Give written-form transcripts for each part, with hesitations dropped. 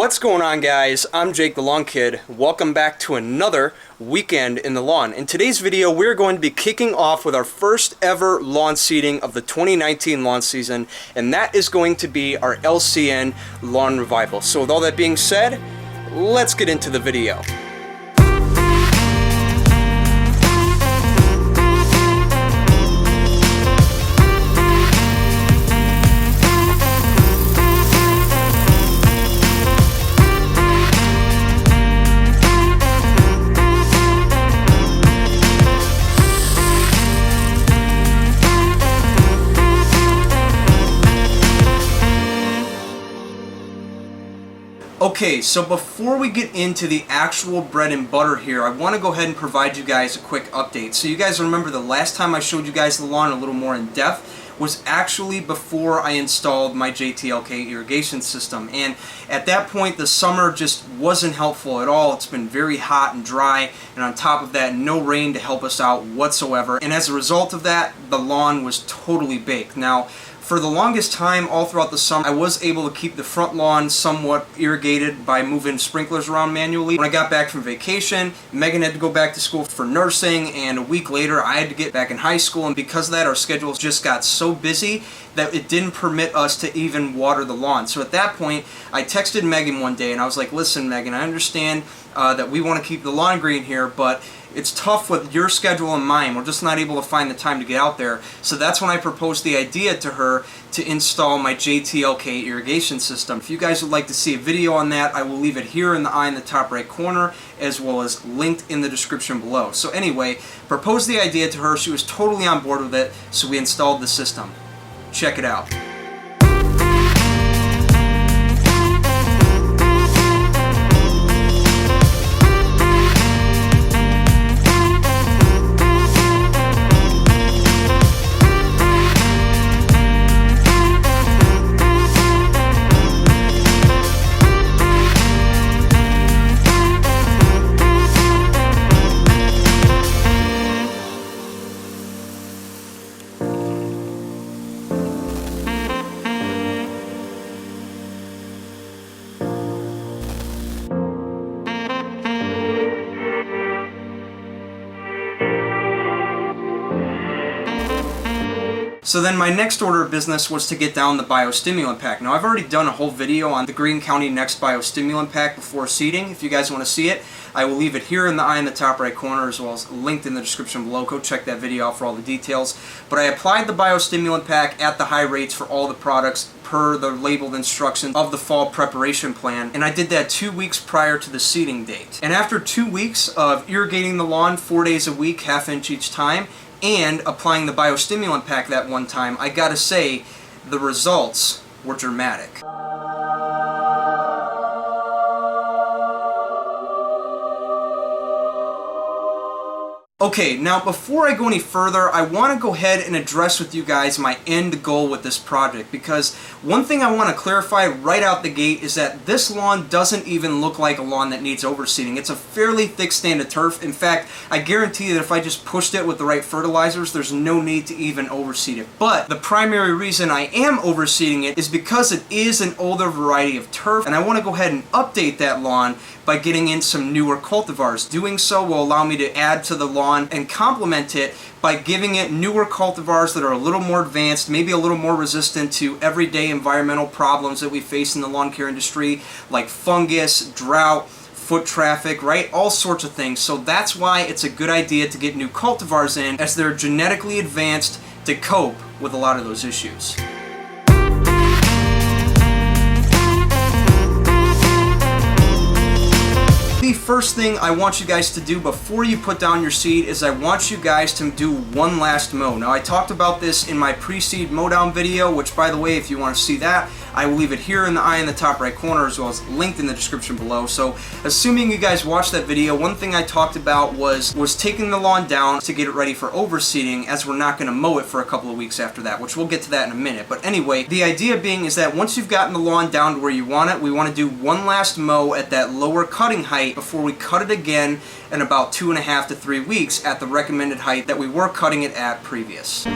What's going on, guys? I'm Jake the Lawn Kid. Welcome back to another weekend in the lawn. In today's video, we're going to be kicking off with our first ever lawn seeding of the 2019 lawn season, and that is going to be our LCN Lawn Revival. So with all that being said, let's get into the video. Okay, so before we get into the actual bread and butter here, I want to go ahead and provide you guys a quick update. So you guys remember the last time I showed you guys the lawn a little more in depth was actually before I installed my JTLK irrigation system. And at that point, the summer just wasn't helpful at all. It's been very hot and dry, and on top of that, no rain to help us out whatsoever. And as a result of that, the lawn was totally baked. Now, for the longest time, all throughout the summer, I was able to keep the front lawn somewhat irrigated by moving sprinklers around manually. When I got back from vacation, Megan had to go back to school for nursing, and a week later, I had to get back in high school, and because of that, our schedules just got so busy that it didn't permit us to even water the lawn. So at that point, I texted Megan one day, and I was like, listen, Megan, I understand that we want to keep the lawn green here, but it's tough with your schedule and mine. We're just not able to find the time to get out there. So that's when I proposed the idea to her to install my JTLK irrigation system. If you guys would like to see a video on that, I will leave it here in the eye in the top right corner, as well as linked in the description below. So anyway, proposed the idea to her. She was totally on board with it, so we installed the system. Check it out. So then my next order of business was to get down the biostimulant pack. Now I've already done a whole video on the Greene County Next biostimulant pack before seeding. If you guys want to see it, I will leave it here in the eye in the top right corner, as well as linked in the description below. Go check that video out for all the details. But I applied the biostimulant pack at the high rates for all the products per the labeled instructions of the fall preparation plan, and I did that 2 weeks prior to the seeding date. And after 2 weeks of irrigating the lawn 4 days a week, ½ inch each time, and applying the biostimulant pack that one time, I gotta say, the results were dramatic. Okay, now before I go any further, I want to go ahead and address with you guys my end goal with this project, because one thing I want to clarify right out the gate is that this lawn doesn't even look like a lawn that needs overseeding. It's a fairly thick stand of turf. In fact, I guarantee that if I just pushed it with the right fertilizers, there's no need to even overseed it. But the primary reason I am overseeding it is because it is an older variety of turf, and I want to go ahead and update that lawn by getting in some newer cultivars. Doing so will allow me to add to the lawn and complement it by giving it newer cultivars that are a little more advanced, maybe a little more resistant to everyday environmental problems that we face in the lawn care industry, like fungus, drought, foot traffic, right? All sorts of things. So that's why it's a good idea to get new cultivars in, as they're genetically advanced to cope with a lot of those issues. The first thing I want you guys to do before you put down your seed is I want you guys to do one last mow. Now, I talked about this in my pre-seed mow down video, which, by the way, if you want to see that, I will leave it here in the eye in the top right corner, as well as linked in the description below. So assuming you guys watched that video, one thing I talked about was taking the lawn down to get it ready for overseeding, as we're not going to mow it for a couple of weeks after that, which we'll get to that in a minute. But anyway, the idea being is that once you've gotten the lawn down to where you want it, we want to do one last mow at that lower cutting height before we cut it again in about 2.5 to 3 weeks at the recommended height that we were cutting it at previous.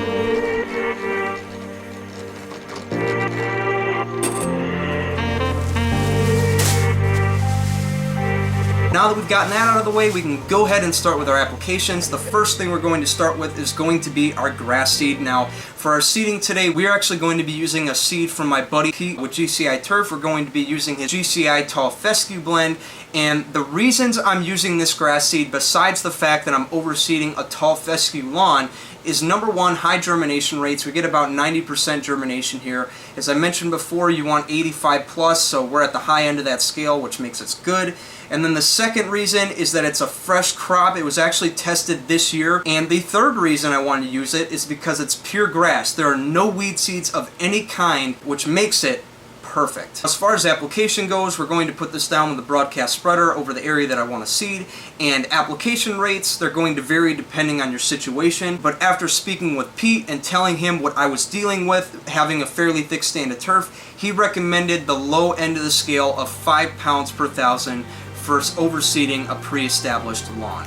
Now that we've gotten that out of the way, we can go ahead and start with our applications. The first thing we're going to start with is going to be our grass seed. Now, for our seeding today, we are actually going to be using a seed from my buddy Pete with GCI Turf. We're going to be using his GCI Tall Fescue blend. And the reasons I'm using this grass seed, besides the fact that I'm overseeding a tall fescue lawn, is number one, high germination rates. We get about 90% germination here. As I mentioned before, you want 85 plus, so we're at the high end of that scale, which makes it good. And then the second reason is that it's a fresh crop. It was actually tested this year. And the third reason I wanted to use it is because it's pure grass. There are no weed seeds of any kind, which makes it perfect. As far as application goes, we're going to put this down with a broadcast spreader over the area that I want to seed, and application rates, they're going to vary depending on your situation, but after speaking with Pete and telling him what I was dealing with, having a fairly thick stand of turf, he recommended the low end of the scale of 5 pounds per thousand for overseeding a pre-established lawn.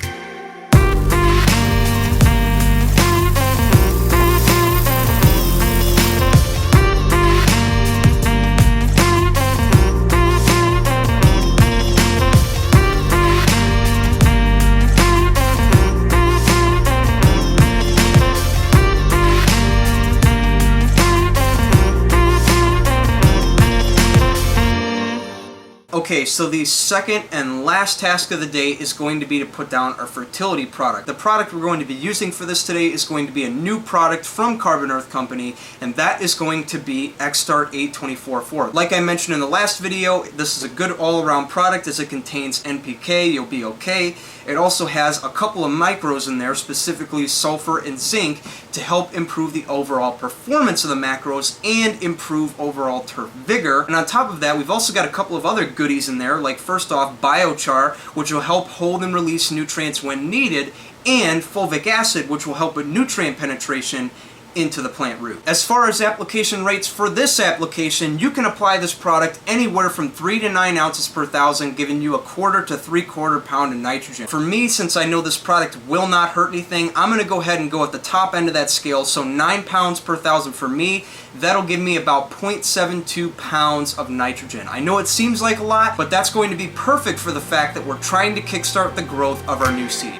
Okay, so the second and last task of the day is going to be to put down our fertility product. The product we're going to be using for this today is going to be a new product from Carbon Earth Company, and that is going to be X-Start 824-4. Like I mentioned in the last video, this is a good all-around product as it contains NPK, you'll be okay. It also has a couple of micros in there, specifically sulfur and zinc, to help improve the overall performance of the macros and improve overall turf vigor. And on top of that, we've also got a couple of other goodies in there, like first off, biochar, which will help hold and release nutrients when needed, and fulvic acid, which will help with nutrient penetration into the plant root. As far as application rates for this application, you can apply this product anywhere from 3 to 9 ounces per thousand, giving you 1/4 to 3/4 pound of nitrogen. For me, since I know this product will not hurt anything, I'm going to go ahead and go at the top end of that scale, so 9 pounds per thousand for me. That'll give me about 0.72 pounds of nitrogen. I know it seems like a lot, but that's going to be perfect for the fact that we're trying to kickstart the growth of our new seed.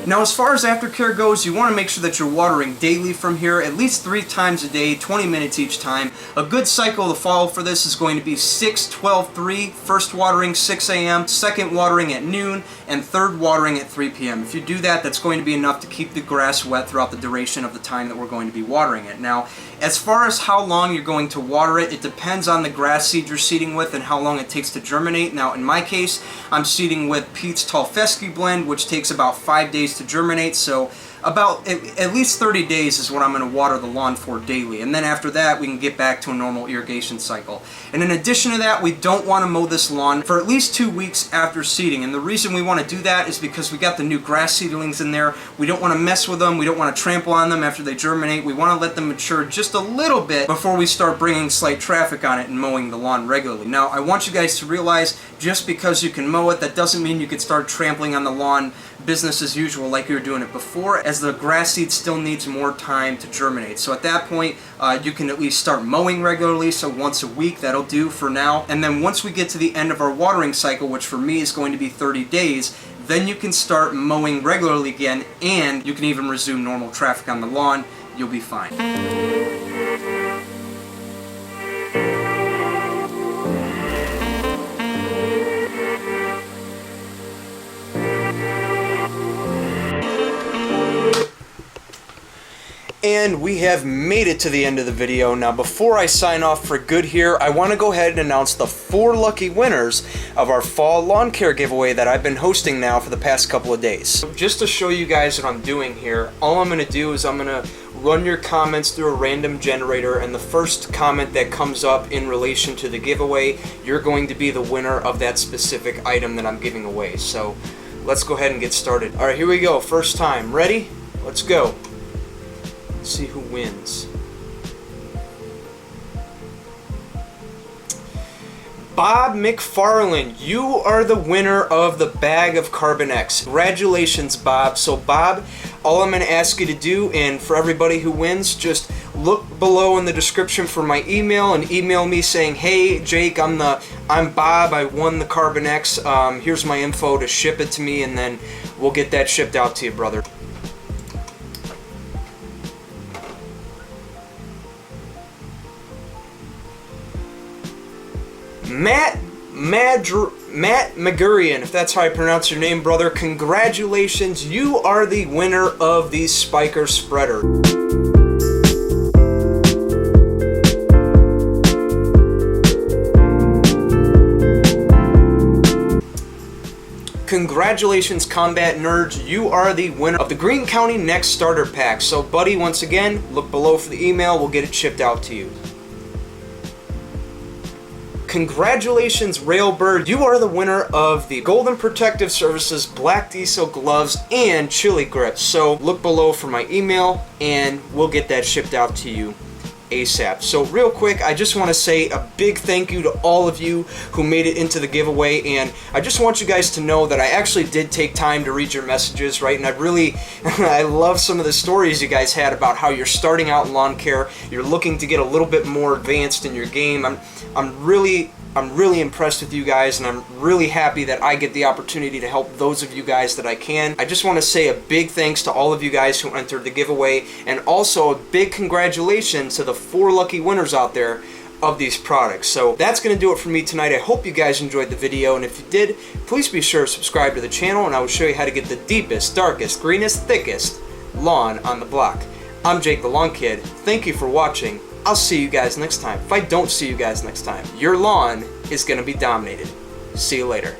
Now, as far as aftercare goes, you want to make sure that you're watering daily from here, at least 3 times a day, 20 minutes each time. A good cycle to follow for this is going to be 6, 12, 3, first watering 6 a.m., second watering at noon, and third watering at 3 p.m. If you do that, that's going to be enough to keep the grass wet throughout the duration of the time that we're going to be watering it. Now, as far as how long you're going to water it, it depends on the grass seed you're seeding with and how long it takes to germinate. Now, in my case, I'm seeding with Pete's Tall Fescue blend, which takes about 5 days to germinate, so about at least 30 days is what I'm going to water the lawn for daily, and then after that we can get back to a normal irrigation cycle. And in addition to that, we don't want to mow this lawn for at least 2 weeks after seeding, and the reason we want to do that is because we got the new grass seedlings in there. We don't want to mess with them, we don't want to trample on them after they germinate. We want to let them mature just a little bit before we start bringing slight traffic on it and mowing the lawn regularly. Now, I want you guys to realize, just because you can mow it, that doesn't mean you can start trampling on the lawn business as usual like you were doing it before, as the grass seed still needs more time to germinate. So at that point, you can at least start mowing regularly, so once a week, that'll do for now. And then once we get to the end of our watering cycle, which for me is going to be 30 days, then you can start mowing regularly again, and you can even resume normal traffic on the lawn. You'll be fine. And we have made it to the end of the video. Now, before I sign off for good here, I want to go ahead and announce the 4 lucky winners of our fall lawn care giveaway that I've been hosting now for the past couple of days. So just to show you guys what I'm doing here, all I'm going to do is I'm going to run your comments through a random generator, and the first comment that comes up in relation to the giveaway, you're going to be the winner of that specific item that I'm giving away. So let's go ahead and get started. All right, here we go. First time. Ready? Let's go. Let's see who wins. Bob McFarland, you are the winner of the bag of Carbon X. Congratulations, Bob. So Bob, all I'm going to ask you to do, and for everybody who wins, just look below in the description for my email and email me saying, hey Jake, I'm Bob, I won the Carbon X, here's my info to ship it to me, and then we'll get that shipped out to you, brother. Matt Magurian, if that's how I pronounce your name, brother, congratulations. You are the winner of the Spiker Spreader. Congratulations, Combat Nerds. You are the winner of the Greene County Next Starter Pack. So, buddy, once again, look below for the email. We'll get it shipped out to you. Congratulations, Railbird. You are the winner of the Golden Protective Services Black Diesel Gloves and Chili Grips. So look below for my email and we'll get that shipped out to you ASAP. So real quick, I just want to say a big thank you to all of you who made it into the giveaway, and I just want you guys to know that I actually did take time to read your messages, right? And I love some of the stories you guys had about how you're starting out in lawn care, you're looking to get a little bit more advanced in your game. I'm really impressed with you guys, and I'm really happy that I get the opportunity to help those of you guys that I can. I just want to say a big thanks to all of you guys who entered the giveaway, and also a big congratulations to the 4 lucky winners out there of these products. So that's going to do it for me tonight. I hope you guys enjoyed the video, and if you did, please be sure to subscribe to the channel, and I will show you how to get the deepest, darkest, greenest, thickest lawn on the block. I'm Jake the Lawn Kid. Thank you for watching. I'll see you guys next time. If I don't see you guys next time, your lawn is going to be dominated. See you later.